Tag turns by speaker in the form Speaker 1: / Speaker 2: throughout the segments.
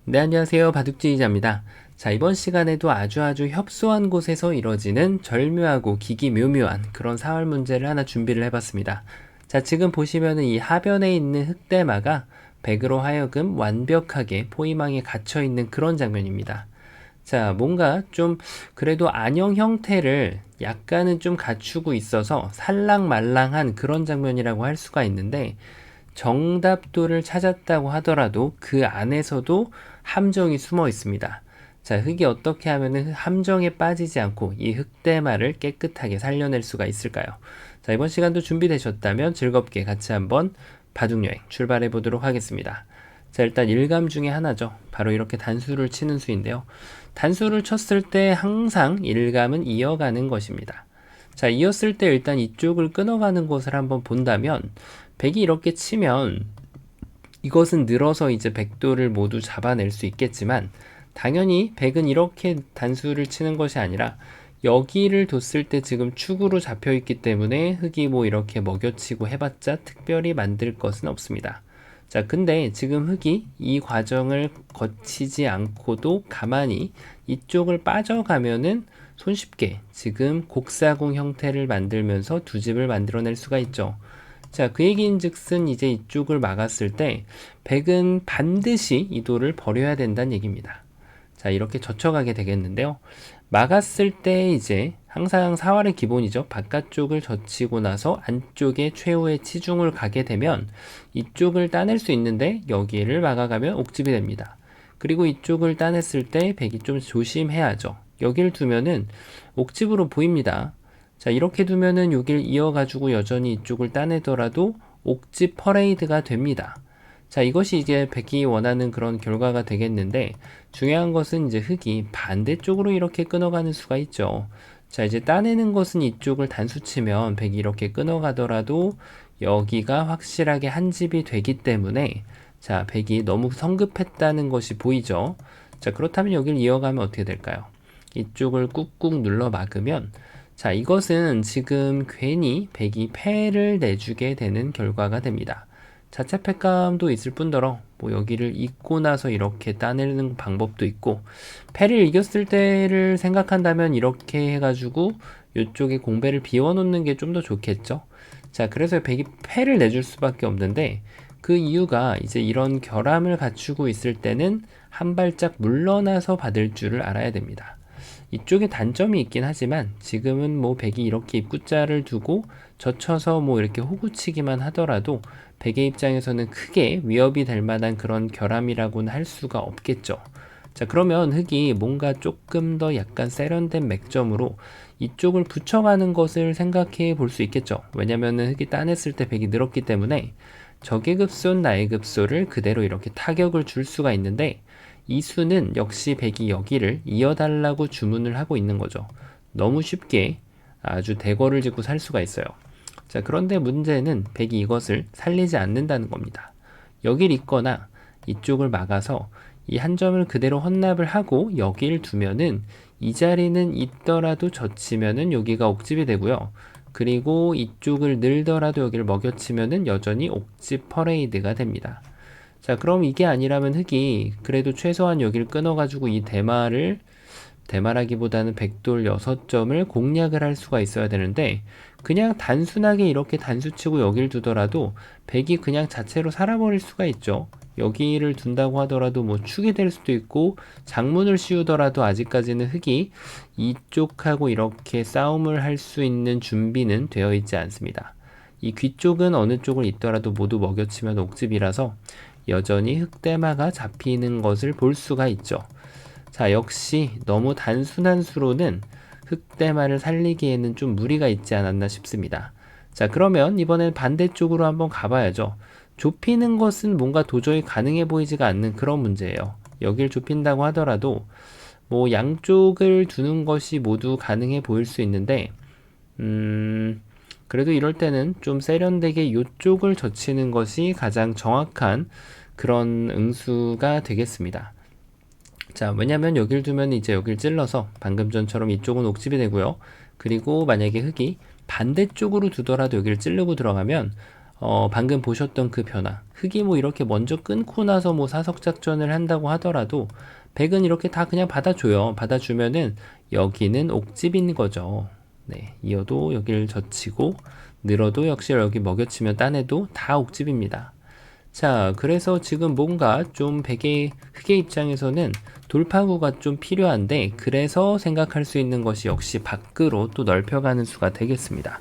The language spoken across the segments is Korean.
Speaker 1: 네, 안녕하세요. 바둑지휘자입니다. 자, 이번 시간에도 아주 협소한 곳에서 이뤄지는 절묘하고 기기묘묘한 그런 사활 문제를 하나 준비를 해봤습니다. 자, 지금 보시면은 이 하변에 있는 흑대마가 백으로 하여금 완벽하게 포위망에 갇혀 있는 그런 장면입니다. 자, 뭔가 좀 그래도 안형 형태를 약간은 좀 갖추고 있어서 살랑말랑한 그런 장면이라고 할 수가 있는데, 정답도를 찾았다고 하더라도 그 안에서도 함정이 숨어 있습니다. 자, 흙이 어떻게 하면 함정에 빠지지 않고 이 흙대마를 깨끗하게 살려낼 수가 있을까요? 자, 이번 시간도 준비되셨다면 즐겁게 같이 한번 바둑여행 출발해 보도록 하겠습니다. 자, 일단 일감 중에 하나죠. 바로 이렇게 단수를 치는 수인데요. 단수를 쳤을 때 항상 일감은 이어가는 것입니다. 자, 이었을 때 일단 이쪽을 끊어가는 것을 한번 본다면, 백이 이렇게 치면 이것은 늘어서 이제 백도를 모두 잡아낼 수 있겠지만, 당연히 백은 이렇게 단수를 치는 것이 아니라 여기를 뒀을 때 지금 축으로 잡혀 있기 때문에 흙이 뭐 이렇게 먹여치고 해봤자 특별히 만들 것은 없습니다. 자, 근데 지금 흙이 이 과정을 거치지 않고도 가만히 이쪽을 빠져가면은 손쉽게 지금 곡사공 형태를 만들면서 두 집을 만들어낼 수가 있죠. 자, 그 얘기인즉슨 이제 이쪽을 막았을 때 백은 반드시 이 돌을 버려야 된다는 얘기입니다. 자, 이렇게 젖혀가게 되겠는데요. 막았을 때 이제 항상 사활의 기본이죠. 바깥쪽을 젖히고 나서 안쪽에 최후의 치중을 가게 되면 이쪽을 따낼 수 있는데 여기를 막아가면 옥집이 됩니다. 그리고 이쪽을 따냈을 때 백이 좀 조심해야죠. 여기를 두면은 옥집으로 보입니다. 자, 이렇게 두면은 여길 이어가지고 여전히 이쪽을 따내더라도 옥집 퍼레이드가 됩니다. 자, 이것이 이제 백이 원하는 그런 결과가 되겠는데, 중요한 것은 이제 흙이 반대쪽으로 이렇게 끊어가는 수가 있죠. 자, 이제 따내는 것은 이쪽을 단수 치면 백이 이렇게 끊어가더라도 여기가 확실하게 한 집이 되기 때문에, 자, 백이 너무 성급했다는 것이 보이죠. 자, 그렇다면 여기를 이어가면 어떻게 될까요? 이쪽을 꾹꾹 눌러 막으면, 자, 이것은 지금 괜히 백이 패를 내주게 되는 결과가 됩니다. 자체 패감도 있을 뿐더러 뭐 여기를 잇고 나서 이렇게 따내는 방법도 있고, 패를 이겼을 때를 생각한다면 이렇게 해가지고 이쪽에 공배를 비워놓는 게 좀 더 좋겠죠. 자, 그래서 백이 패를 내줄 수밖에 없는데, 그 이유가 이제 이런 결함을 갖추고 있을 때는 한 발짝 물러나서 받을 줄을 알아야 됩니다. 이쪽에 단점이 있긴 하지만 지금은 뭐 백이 이렇게 입구자를 두고 젖혀서 뭐 이렇게 호구치기만 하더라도 백의 입장에서는 크게 위협이 될 만한 그런 결함이라고는 할 수가 없겠죠. 자, 그러면 흙이 뭔가 조금 더 약간 세련된 맥점으로 이쪽을 붙여가는 것을 생각해 볼 수 있겠죠. 왜냐면은 흙이 따냈을 때 백이 늘었기 때문에 적의 급소, 나의 급소를 그대로 이렇게 타격을 줄 수가 있는데, 이 수는 역시 백이 여기를 이어달라고 주문을 하고 있는 거죠. 너무 쉽게 아주 대거를 짓고 살 수가 있어요. 자, 그런데 문제는 백이 이것을 살리지 않는다는 겁니다. 여길 잇거나 이쪽을 막아서 이 한 점을 그대로 헌납을 하고 여기를 두면은 이 자리는 있더라도 젖히면은 여기가 옥집이 되고요. 그리고 이쪽을 늘더라도 여기를 먹여치면은 여전히 옥집 퍼레이드가 됩니다. 자, 그럼 이게 아니라면 흙이 그래도 최소한 여기를 끊어가지고 이 대마라기보다는 백돌 6점을 공략을 할 수가 있어야 되는데, 그냥 단순하게 이렇게 단수치고 여기를 두더라도 백이 그냥 자체로 살아버릴 수가 있죠. 여기를 둔다고 하더라도 뭐 축이 될 수도 있고, 장문을 씌우더라도 아직까지는 흙이 이쪽하고 이렇게 싸움을 할 수 있는 준비는 되어 있지 않습니다. 이 귀 쪽은 어느 쪽을 있더라도 모두 먹여치면 옥집이라서 여전히 흑대마가 잡히는 것을 볼 수가 있죠. 자, 역시 너무 단순한 수로는 흑대마를 살리기에는 좀 무리가 있지 않았나 싶습니다. 자, 그러면 이번엔 반대쪽으로 한번 가봐야죠. 좁히는 것은 뭔가 도저히 가능해 보이지가 않는 그런 문제예요. 여길 좁힌다고 하더라도 뭐 양쪽을 두는 것이 모두 가능해 보일 수 있는데, 그래도 이럴 때는 좀 세련되게 이쪽을 젖히는 것이 가장 정확한 그런 응수가 되겠습니다. 자, 왜냐면 여길 두면 이제 여길 찔러서 방금 전처럼 이쪽은 옥집이 되고요. 그리고 만약에 흙이 반대쪽으로 두더라도 여기를 찌르고 들어가면 방금 보셨던 그 변화. 흑이 뭐 이렇게 먼저 끊고 나서 뭐 사석 작전을 한다고 하더라도 백은 이렇게 다 그냥 받아줘요. 받아주면은 여기는 옥집인 거죠. 네, 이어도 여기를 젖히고 늘어도 역시 여기 먹여치면 따내도 다 옥집입니다. 자, 그래서 지금 뭔가 좀 흑의 입장에서는 돌파구가 좀 필요한데, 그래서 생각할 수 있는 것이 역시 밖으로 또 넓혀가는 수가 되겠습니다.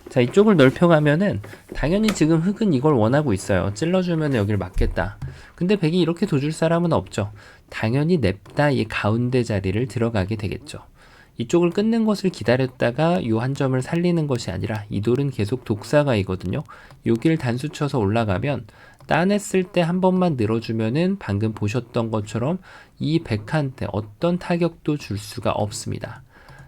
Speaker 1: 자, 이쪽을 넓혀가면은 당연히 지금 흑은 이걸 원하고 있어요. 찔러주면 여기를 막겠다. 근데 백이 이렇게 둬줄 사람은 없죠. 당연히 냅다 이 가운데 자리를 들어가게 되겠죠. 이쪽을 끊는 것을 기다렸다가 이 한 점을 살리는 것이 아니라 이 돌은 계속 독사가이거든요. 여기를 단수 쳐서 올라가면 따냈을 때 한 번만 늘어주면은 방금 보셨던 것처럼 이 백한테 어떤 타격도 줄 수가 없습니다.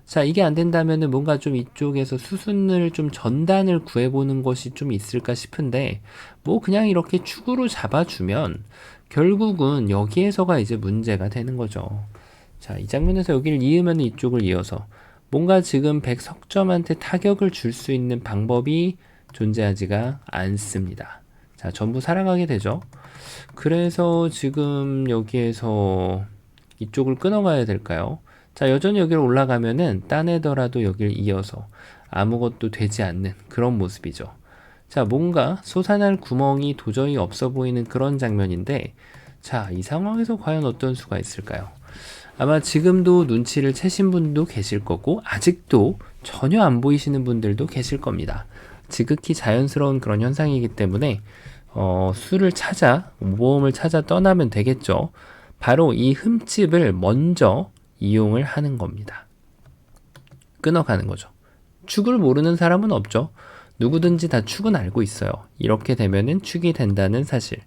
Speaker 1: 자, 이게 안 된다면은 뭔가 좀 이쪽에서 수순을 좀 전단을 구해보는 것이 좀 있을까 싶은데, 뭐 그냥 이렇게 축으로 잡아주면 결국은 여기에서가 이제 문제가 되는 거죠. 자, 이 장면에서 여기를 이으면 이쪽을 이어서 뭔가 지금 백 석점한테 타격을 줄 수 있는 방법이 존재하지가 않습니다. 자, 전부 살아가게 되죠. 그래서 지금 여기에서 이쪽을 끊어가야 될까요? 자, 여전히 여기로 올라가면은 따내더라도 여기를 이어서 아무것도 되지 않는 그런 모습이죠. 자, 뭔가 솟아날 구멍이 도저히 없어 보이는 그런 장면인데, 자, 이 상황에서 과연 어떤 수가 있을까요? 아마 지금도 눈치를 채신 분도 계실 거고, 아직도 전혀 안 보이시는 분들도 계실 겁니다. 지극히 자연스러운 그런 현상이기 때문에 수를 찾아, 모험을 찾아 떠나면 되겠죠. 바로 이 흠집을 먼저 이용을 하는 겁니다. 끊어가는 거죠. 축을 모르는 사람은 없죠. 누구든지 다 축은 알고 있어요. 이렇게 되면은 축이 된다는 사실.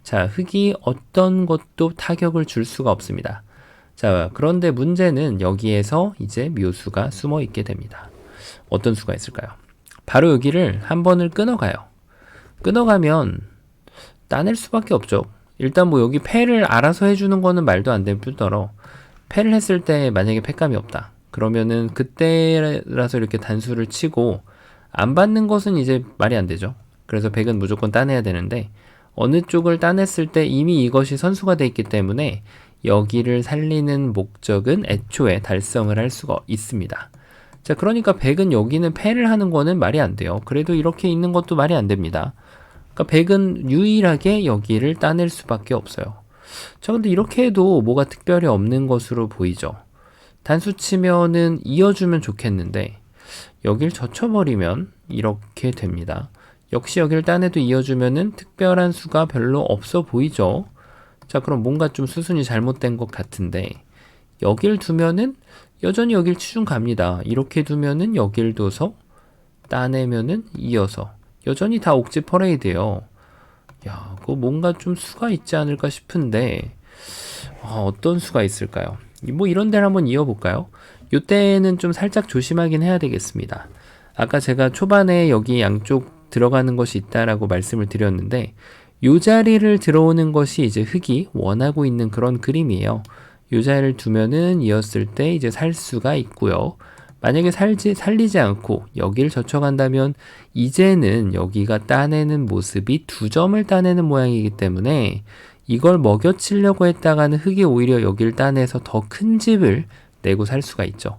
Speaker 1: 자, 흑이 어떤 것도 타격을 줄 수가 없습니다. 자, 그런데 문제는 여기에서 이제 묘수가 숨어 있게 됩니다. 어떤 수가 있을까요? 바로 여기를 한 번을 끊어가요. 끊어가면 따낼 수밖에 없죠. 일단 뭐 여기 패를 알아서 해주는 거는 말도 안 되는 뿐더러, 패를 했을 때 만약에 패감이 없다. 그러면은 그때라서 이렇게 단수를 치고 안 받는 것은 이제 말이 안 되죠. 그래서 백은 무조건 따내야 되는데, 어느 쪽을 따냈을 때 이미 이것이 선수가 돼 있기 때문에 여기를 살리는 목적은 애초에 달성을 할 수가 있습니다. 자, 그러니까 백은 여기는 패를 하는 거는 말이 안 돼요. 그래도 이렇게 있는 것도 말이 안 됩니다. 그러니까 백은 유일하게 여기를 따낼 수밖에 없어요. 자, 근데 이렇게 해도 뭐가 특별히 없는 것으로 보이죠. 단수 치면은 이어주면 좋겠는데 여길 젖혀버리면 이렇게 됩니다. 역시 여기를 따내도 이어주면은 특별한 수가 별로 없어 보이죠. 자, 그럼 뭔가 좀 수순이 잘못된 것 같은데, 여길 두면은 여전히 여길 치중 갑니다. 이렇게 두면은 여길 둬서 따내면은 이어서 여전히 다 옥지 퍼레이드예요. 야, 그거 뭔가 좀 수가 있지 않을까 싶은데, 어떤 수가 있을까요? 뭐 이런 데를 한번 이어볼까요? 요때는 좀 살짝 조심하긴 해야 되겠습니다. 아까 제가 초반에 여기 양쪽 들어가는 것이 있다라고 말씀을 드렸는데, 요 자리를 들어오는 것이 이제 흑이 원하고 있는 그런 그림이에요. 요 자리를 두면은 이었을 때 이제 살 수가 있고요. 만약에 살리지 않고 여기를 젖혀간다면 이제는 여기가 따내는 모습이 2점을 따내는 모양이기 때문에 이걸 먹여치려고 했다가는 흑이 오히려 여기를 따내서 더 큰 집을 내고 살 수가 있죠.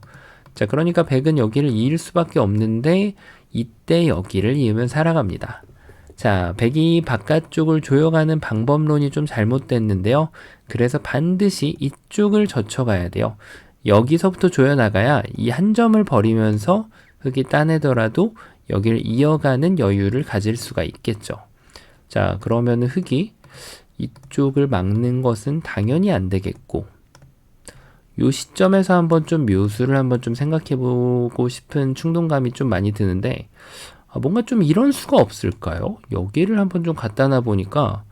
Speaker 1: 자, 그러니까 백은 여기를 이을 수밖에 없는데 이때 여기를 이으면 살아갑니다. 자, 백이 바깥쪽을 조여가는 방법론이 좀 잘못됐는데요. 그래서 반드시 이쪽을 젖혀가야 돼요. 여기서부터 조여나가야 이 한 점을 버리면서 흑이 따내더라도 여기를 이어가는 여유를 가질 수가 있겠죠. 자, 그러면 흑이 이쪽을 막는 것은 당연히 안 되겠고, 요 시점에서 한번 좀 묘수를 한번 좀 생각해보고 싶은 충동감이 좀 많이 드는데, 뭔가 좀 이런 수가 없을까요? 여기를 한번 좀 갖다 놔 보니까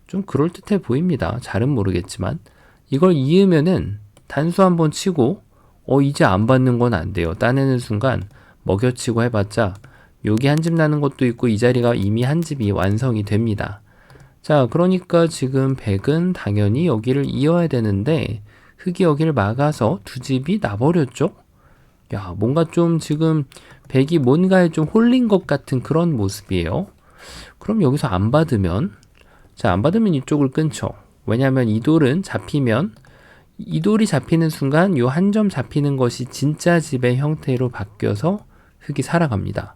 Speaker 1: 좀 그럴듯해 보입니다. 잘은 모르겠지만 이걸 이으면은 단수 한번 치고 이제 안 받는 건 안 돼요. 따내는 순간 먹여치고 해봤자 여기 한 집 나는 것도 있고 이 자리가 이미 한 집이 완성이 됩니다. 자, 그러니까 지금 백은 당연히 여기를 이어야 되는데 흑이 여기를 막아서 2집이 나버렸죠? 야, 뭔가 좀 지금 백이 뭔가에 좀 홀린 것 같은 그런 모습이에요. 그럼 여기서 안 받으면, 자, 안 받으면 이쪽을 끊죠. 왜냐하면 이 돌은 잡히면 이 돌이 잡히는 순간 요 한 점 잡히는 것이 진짜 집의 형태로 바뀌어서 흙이 살아갑니다.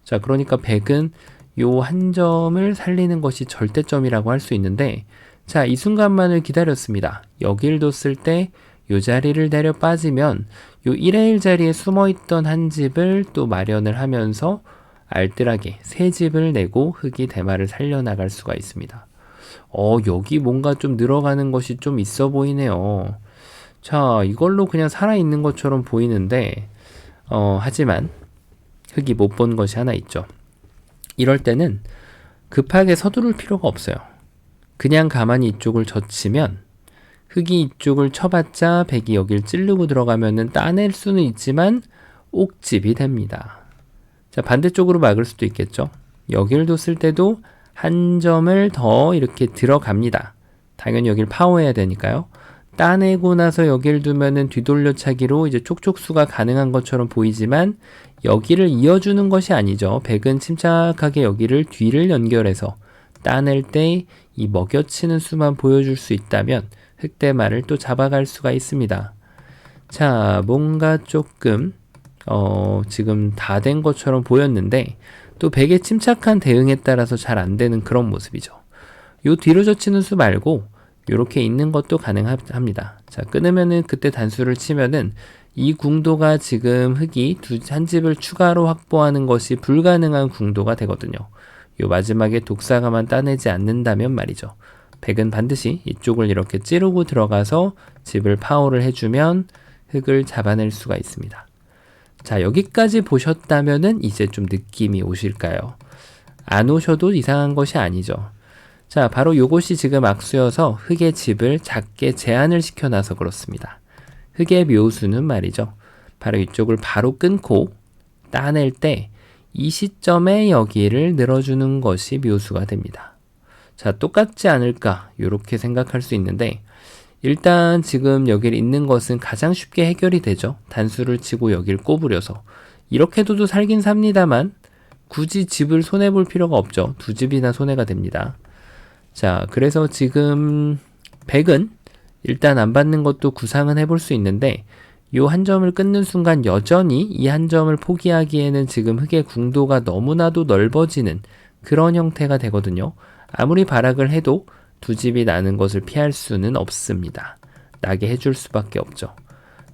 Speaker 1: 자, 그러니까 100은 요 한 점을 살리는 것이 절대점이라고 할 수 있는데, 자, 이 순간만을 기다렸습니다. 여길 뒀을 때 요 자리를 내려 빠지면 요 1의 1 자리에 숨어있던 한 집을 또 마련을 하면서 알뜰하게 새 집을 내고 흙이 대마를 살려나갈 수가 있습니다. 여기 뭔가 좀 늘어가는 것이 좀 있어 보이네요. 자, 이걸로 그냥 살아있는 것처럼 보이는데, 하지만 흙이 못 본 것이 하나 있죠. 이럴 때는 급하게 서두를 필요가 없어요. 그냥 가만히 이쪽을 젖히면 흙이 이쪽을 쳐봤자 100이 여길 찌르고 들어가면은 따낼 수는 있지만 옥집이 됩니다. 자, 반대쪽으로 막을 수도 있겠죠. 여길 뒀을 때도 한 점을 더 이렇게 들어갑니다. 당연히 여길 파워해야 되니까요. 따내고 나서 여길 두면은 뒤돌려차기로 이제 촉촉수가 가능한 것처럼 보이지만 여기를 이어주는 것이 아니죠. 100은 침착하게 여기를 뒤를 연결해서 따낼 때 이 먹여치는 수만 보여줄 수 있다면 흑대마를 또 잡아갈 수가 있습니다. 자, 뭔가 조금 지금 다 된 것처럼 보였는데 또 100의 침착한 대응에 따라서 잘 안 되는 그런 모습이죠. 요 뒤로 젖히는 수 말고 이렇게 있는 것도 가능합니다. 자, 끊으면은 그때 단수를 치면은 이 궁도가 지금 흙이 한 집을 추가로 확보하는 것이 불가능한 궁도가 되거든요. 요 마지막에 독사가만 따내지 않는다면 말이죠. 100은 반드시 이쪽을 이렇게 찌르고 들어가서 집을 파워를 해주면 흙을 잡아낼 수가 있습니다. 자, 여기까지 보셨다면은 이제 좀 느낌이 오실까요? 안 오셔도 이상한 것이 아니죠. 자, 바로 요것이 지금 악수여서 흙의 집을 작게 제한을 시켜놔서 그렇습니다. 흙의 묘수는 말이죠. 바로 이쪽을 바로 끊고 따낼 때 이 시점에 여기를 늘어주는 것이 묘수가 됩니다. 자, 똑같지 않을까 이렇게 생각할 수 있는데 일단 지금 여기를 있는 것은 가장 쉽게 해결이 되죠. 단수를 치고 여기를 꼬부려서 이렇게 둬도 살긴 삽니다만 굳이 집을 손해볼 필요가 없죠. 두 집이나 손해가 됩니다. 자, 그래서 지금 100은 일단 안 받는 것도 구상은 해볼 수 있는데 요 한 점을 끊는 순간 여전히 이 한 점을 포기하기에는 지금 흙의 궁도가 너무나도 넓어지는 그런 형태가 되거든요. 아무리 발악을 해도 두 집이 나는 것을 피할 수는 없습니다. 나게 해줄 수밖에 없죠.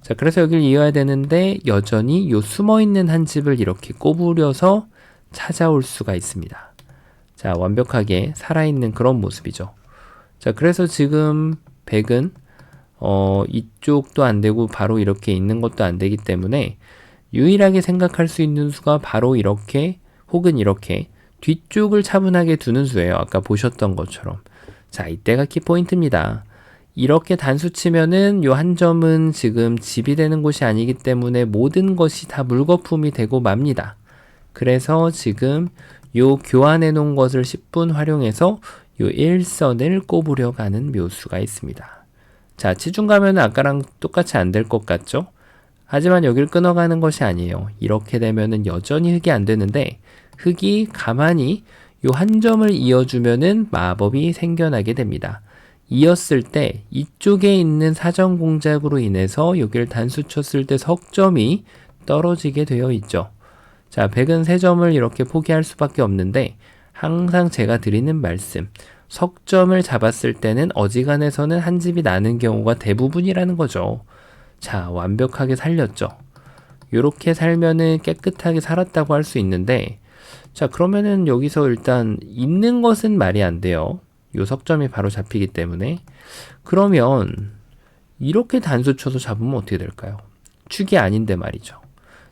Speaker 1: 자, 그래서 여길 이어야 되는데 여전히 요 숨어있는 한 집을 이렇게 꼬부려서 찾아올 수가 있습니다. 자, 완벽하게 살아있는 그런 모습이죠. 자, 그래서 지금 100은 이쪽도 안 되고 바로 이렇게 있는 것도 안 되기 때문에 유일하게 생각할 수 있는 수가 바로 이렇게 혹은 이렇게 뒤쪽을 차분하게 두는 수예요. 아까 보셨던 것처럼. 자, 이때가 키포인트입니다. 이렇게 단수 치면은 요 한 점은 지금 집이 되는 곳이 아니기 때문에 모든 것이 다 물거품이 되고 맙니다. 그래서 지금 요 교환해 놓은 것을 10분 활용해서 요 일선을 꼽으려 가는 묘수가 있습니다. 자, 치중 가면은 아까랑 똑같이 안 될 것 같죠? 하지만 여길 끊어가는 것이 아니에요. 이렇게 되면은 여전히 흙이 안 되는데 흙이 가만히 요 한 점을 이어주면은 마법이 생겨나게 됩니다. 이었을 때 이쪽에 있는 사정 공작으로 인해서 여기를 단수 쳤을 때 석점이 떨어지게 되어 있죠. 자, 100은 세 점을 이렇게 포기할 수밖에 없는데 항상 제가 드리는 말씀, 석점을 잡았을 때는 어지간해서는 한 집이 나는 경우가 대부분이라는 거죠. 자, 완벽하게 살렸죠. 요렇게 살면은 깨끗하게 살았다고 할 수 있는데 자, 그러면은 여기서 일단 있는 것은 말이 안 돼요. 요 석점이 바로 잡히기 때문에. 그러면 이렇게 단수 쳐서 잡으면 어떻게 될까요? 축이 아닌데 말이죠.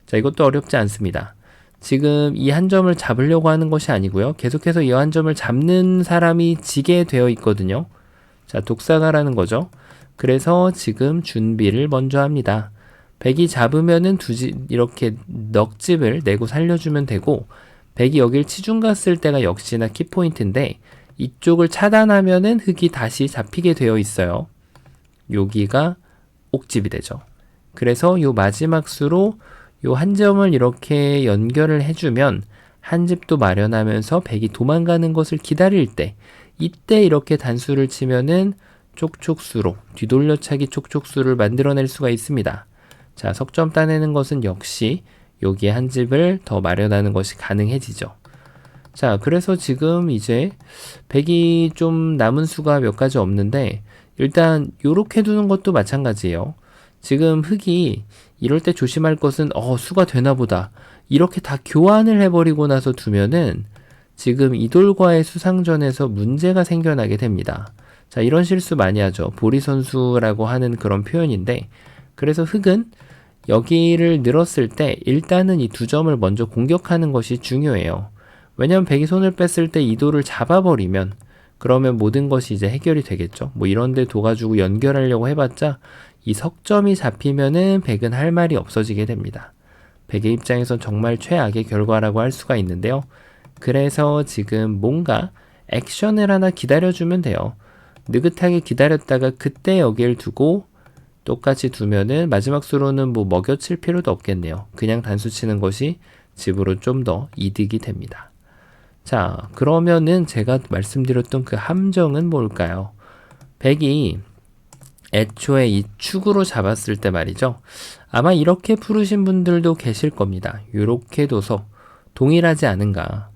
Speaker 1: 자, 이것도 어렵지 않습니다. 지금 이 한 점을 잡으려고 하는 것이 아니고요. 계속해서 이 한 점을 잡는 사람이 지게 되어 있거든요. 자, 독사가라는 거죠. 그래서 지금 준비를 먼저 합니다. 100이 잡으면은 이렇게 넉집을 내고 살려주면 되고 100이 여길 치중 갔을 때가 역시나 키포인트인데 이쪽을 차단하면은 흙이 다시 잡히게 되어 있어요. 여기가 옥집이 되죠. 그래서 요 마지막 수로 요 한 점을 이렇게 연결을 해주면 한 집도 마련하면서 백이 도망가는 것을 기다릴 때 이때 이렇게 단수를 치면은 촉촉수로 뒤돌려차기 촉촉수를 만들어낼 수가 있습니다. 자, 석점 따내는 것은 역시 여기에 한 집을 더 마련하는 것이 가능해지죠. 자, 그래서 지금 이제 백이 좀 남은 수가 몇 가지 없는데 일단 요렇게 두는 것도 마찬가지예요. 지금 흙이 이럴 때 조심할 것은 수가 되나 보다. 이렇게 다 교환을 해버리고 나서 두면은 지금 이돌과의 수상전에서 문제가 생겨나게 됩니다. 자, 이런 실수 많이 하죠. 보리선수라고 하는 그런 표현인데 그래서 흙은 여기를 늘었을 때 일단은 이 두 점을 먼저 공격하는 것이 중요해요. 왜냐면 백이 손을 뺐을 때 이 돌을 잡아버리면 그러면 모든 것이 이제 해결이 되겠죠. 뭐 이런데 도 가지고 연결하려고 해봤자 이 석점이 잡히면은 백은 할 말이 없어지게 됩니다. 백의 입장에선 정말 최악의 결과라고 할 수가 있는데요. 그래서 지금 뭔가 액션을 하나 기다려주면 돼요. 느긋하게 기다렸다가 그때 여기를 두고 똑같이 두면은 마지막 수로는 뭐 먹여칠 필요도 없겠네요. 그냥 단수 치는 것이 집으로 좀 더 이득이 됩니다. 자, 그러면은 제가 말씀드렸던 그 함정은 뭘까요? 백이 애초에 이 축으로 잡았을 때 말이죠. 아마 이렇게 푸르신 분들도 계실 겁니다. 이렇게 둬서 동일하지 않은가.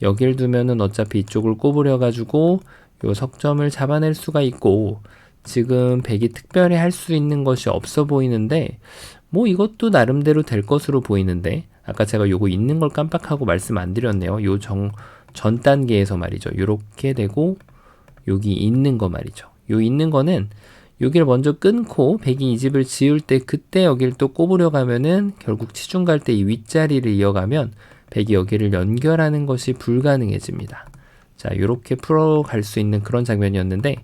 Speaker 1: 여길 두면은 어차피 이쪽을 꼬부려 가지고 요 석점을 잡아낼 수가 있고 지금 백이 특별히 할 수 있는 것이 없어 보이는데 뭐 이것도 나름대로 될 것으로 보이는데 아까 제가 요거 있는 걸 깜빡하고 말씀 안 드렸네요. 요 전 단계에서 말이죠. 요렇게 되고 여기 있는 거 말이죠. 요 있는 거는 여기를 먼저 끊고 백이 이 집을 지을 때 그때 여기를 또 꼬부려 가면은 결국 치중 갈 때 이 윗자리를 이어가면 백이 여기를 연결하는 것이 불가능해집니다. 자, 요렇게 풀어갈 수 있는 그런 장면이었는데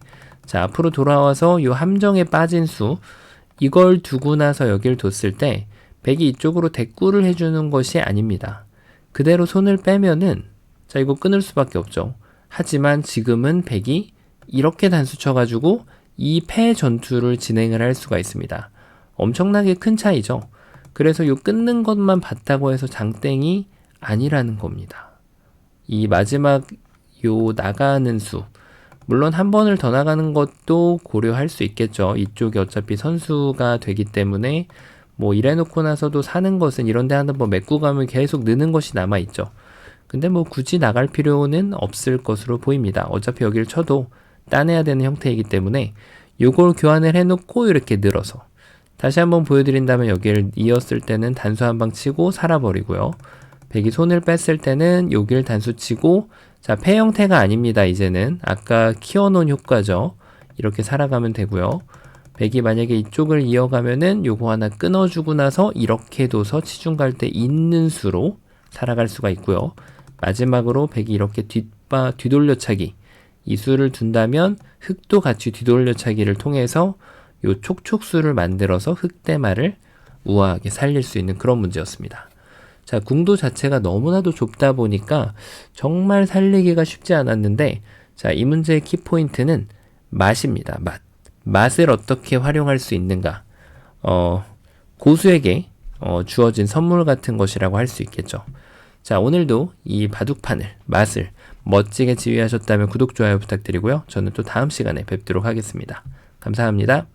Speaker 1: 자, 앞으로 돌아와서 요 함정에 빠진 수 이걸 두고 나서 여기를 뒀을 때 백이 이쪽으로 대꾸를 해주는 것이 아닙니다. 그대로 손을 빼면은 자, 이거 끊을 수밖에 없죠. 하지만 지금은 백이 이렇게 단수 쳐가지고 이 패 전투를 진행을 할 수가 있습니다. 엄청나게 큰 차이죠. 그래서 요 끊는 것만 봤다고 해서 장땡이 아니라는 겁니다. 이 마지막 요 나가는 수 물론 한 번을 더 나가는 것도 고려할 수 있겠죠. 이쪽이 어차피 선수가 되기 때문에 뭐 이래놓고 나서도 사는 것은 이런 데 한번 메꾸 가면 계속 느는 것이 남아있죠. 근데 뭐 굳이 나갈 필요는 없을 것으로 보입니다. 어차피 여기를 쳐도 따내야 되는 형태이기 때문에 요걸 교환을 해놓고 이렇게 늘어서 다시 한번 보여드린다면 여기를 이었을 때는 단수 한 방 치고 살아버리고요. 백이 손을 뺐을 때는 여기를 단수 치고 자, 패 형태가 아닙니다. 이제는 아까 키워놓은 효과죠. 이렇게 살아가면 되고요. 백이 만약에 이쪽을 이어가면은 요거 하나 끊어주고 나서 이렇게 둬서 치중 갈 때 있는 수로 살아갈 수가 있고요. 마지막으로 백이 이렇게 뒤돌려차기 이 수를 둔다면 흙도 같이 뒤돌려차기를 통해서 요 촉촉수를 만들어서 흙대마를 우아하게 살릴 수 있는 그런 문제였습니다. 자, 궁도 자체가 너무나도 좁다 보니까 정말 살리기가 쉽지 않았는데 자, 이 문제의 키포인트는 맛입니다. 맛을 어떻게 활용할 수 있는가. 고수에게 주어진 선물 같은 것이라고 할 수 있겠죠. 자, 오늘도 이 바둑판을 맛을 멋지게 지휘하셨다면 구독, 좋아요 부탁드리고요. 저는 또 다음 시간에 뵙도록 하겠습니다. 감사합니다.